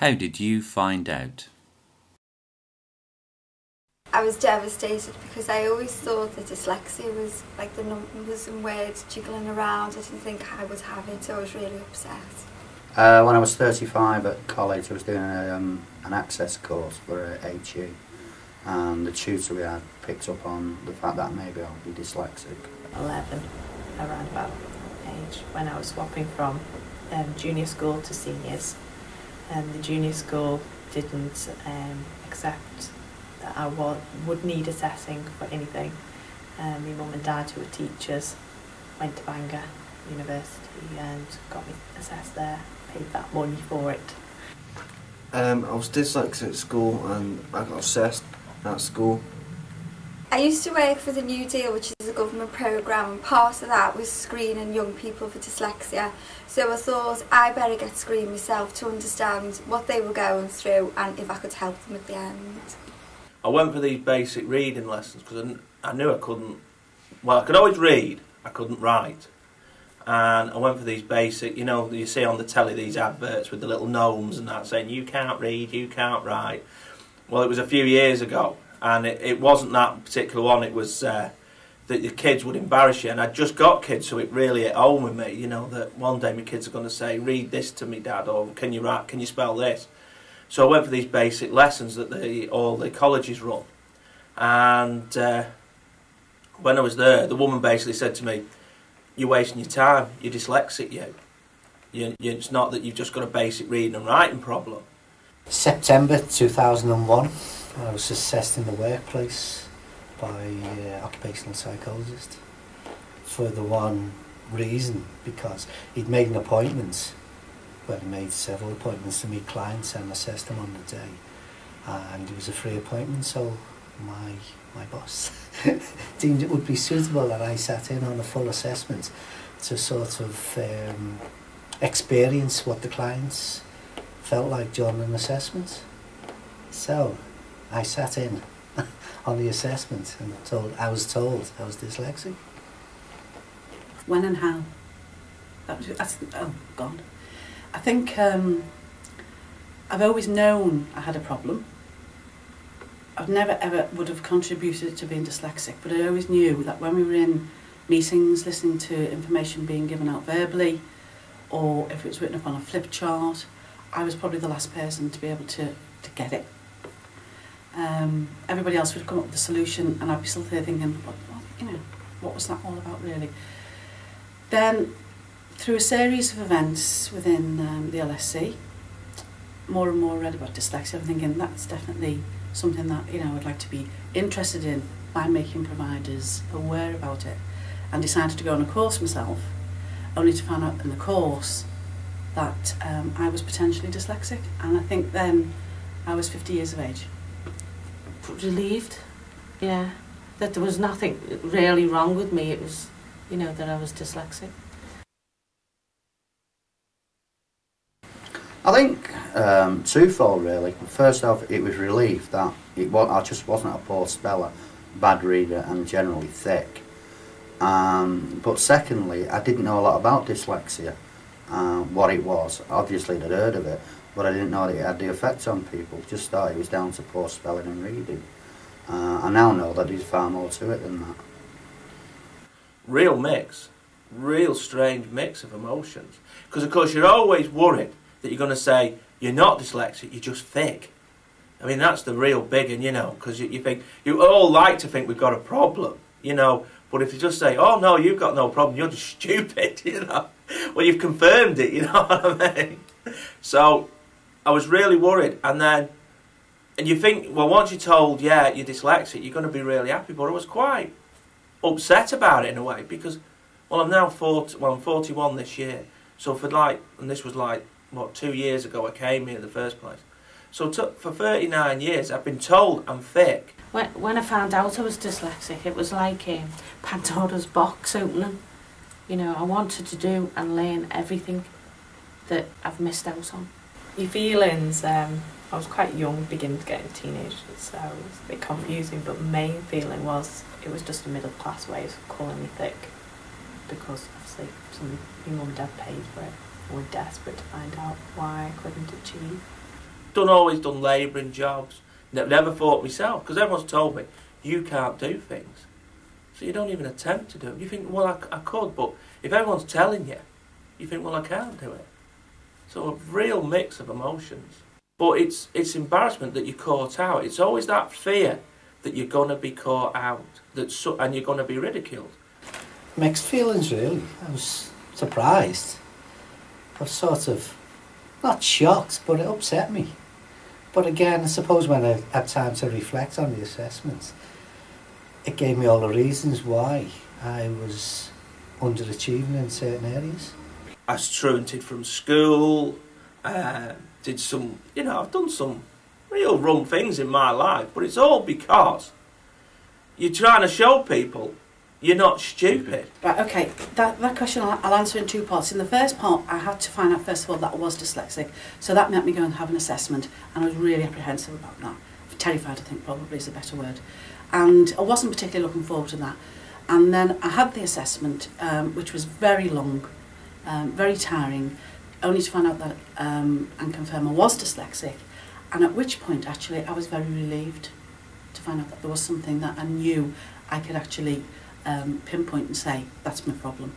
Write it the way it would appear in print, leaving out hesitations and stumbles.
How did you find out? I was devastated because I always thought that dyslexia was like the numbers and words jiggling around. I didn't think I would have it, so I was really upset. When I was 35 at college, I was doing an access course for HU, and the tutor we had picked up on the fact that maybe I'll be dyslexic. 11, around about age, when I was swapping from junior school to seniors, and the junior school didn't accept that I would need assessing for anything. My mum and dad, who were teachers, went to Bangor University and got me assessed there, paid that money for it. I was dyslexic at school and I got assessed at school. I used to work for the New Deal, which is a government programme, and part of that was screening young people for dyslexia. So I thought I better get screened myself to understand what they were going through and if I could help them at the end. I went for these basic reading lessons because I knew I couldn't, well, I could always read, I couldn't write. And I went for these basic, you know, you see on the telly these adverts with the little gnomes and that saying, you can't read, you can't write. Well, it was a few years ago, and it wasn't that particular one, it was that the kids would embarrass you. And I'd just got kids, so it really hit home with me, you know, that one day my kids are going to say, read this to me, Dad, or can you write, can you spell this? So I went for these basic lessons that all the colleges run. And when I was there, the woman basically said to me, you're wasting your time, you're dyslexic, it's not that you've just got a basic reading and writing problem. September 2001, I was assessed in the workplace by an occupational psychologist for the one reason, because he'd made an appointment. Well, he made several appointments to meet clients and assess them on the day, and it was a free appointment, so my boss deemed it would be suitable that I sat in on a full assessment to sort of experience what the clients felt like during an assessment. So I sat in on the assessment and I was told I was dyslexic. When and how? Oh God. I think I've always known I had a problem. I've never ever would have contributed to being dyslexic, but I always knew that when we were in meetings listening to information being given out verbally, or if it was written up on a flip chart, I was probably the last person to be able to get it. Everybody else would come up with a solution and I'd be still there thinking, what was that all about really? Then, through a series of events within the LSC, more and more read about dyslexia. I'm thinking that's definitely something that I'd like to be interested in by making providers aware about it, and decided to go on a course myself, only to find out in the course that I was potentially dyslexic, and I think then I was 50 years of age. Relieved, yeah, that there was nothing really wrong with me. It was, that I was dyslexic. I think twofold really. First off, it was relief that I just wasn't a poor speller, bad reader and generally thick. But secondly, I didn't know a lot about dyslexia, what it was. Obviously I'd heard of it, but I didn't know that it had the effect on people. Just thought it was down to poor spelling and reading. I now know that there's far more to it than that. Real mix, real strange mix of emotions. Because of course you're always worried that you're going to say, you're not dyslexic, you're just thick. I mean, that's the real big one, because you think, you all like to think we've got a problem, but if you just say, oh no, you've got no problem, you're just stupid, well, you've confirmed it, you know what I mean? So, I was really worried, and you think, well, once you're told, yeah, you're dyslexic, you're going to be really happy, but I was quite upset about it in a way, because, well, I'm now 40, well, I'm 41 this year, so and this was 2 years ago I came here in the first place. So for 39 years I've been told I'm thick. When I found out I was dyslexic, it was like Pandora's box opening. I wanted to do and learn everything that I've missed out on. Your feelings, I was quite young, beginning to get into teenagers, so it was a bit confusing, but the main feeling was it was just a middle class way of calling me thick, because obviously my mum and dad paid for it. Were desperate to find out why I couldn't achieve. always done labouring jobs. Never thought myself, because everyone's told me, you can't do things. So you don't even attempt to do it. You think, well, I could, but if everyone's telling you, you think, well, I can't do it. So a real mix of emotions. But it's embarrassment that you're caught out. It's always that fear that you're going to be caught out, and you're going to be ridiculed. Mixed feelings, really. I was surprised. I was sort of, not shocked, but it upset me. But again, I suppose when I had time to reflect on the assessment, it gave me all the reasons why I was underachieving in certain areas. I truanted from school, did some, I've done some real wrong things in my life, but it's all because you're trying to show people you're not stupid. Right, okay, that question I'll answer in two parts. In the first part, I had to find out, first of all, that I was dyslexic. So that meant me go and have an assessment, and I was really apprehensive about that. Terrified, I think, probably is a better word. And I wasn't particularly looking forward to that. And then I had the assessment, which was very long, very tiring, only to find out that and confirm I was dyslexic. And at which point, actually, I was very relieved to find out that there was something that I knew I could actually pinpoint and say, that's my problem.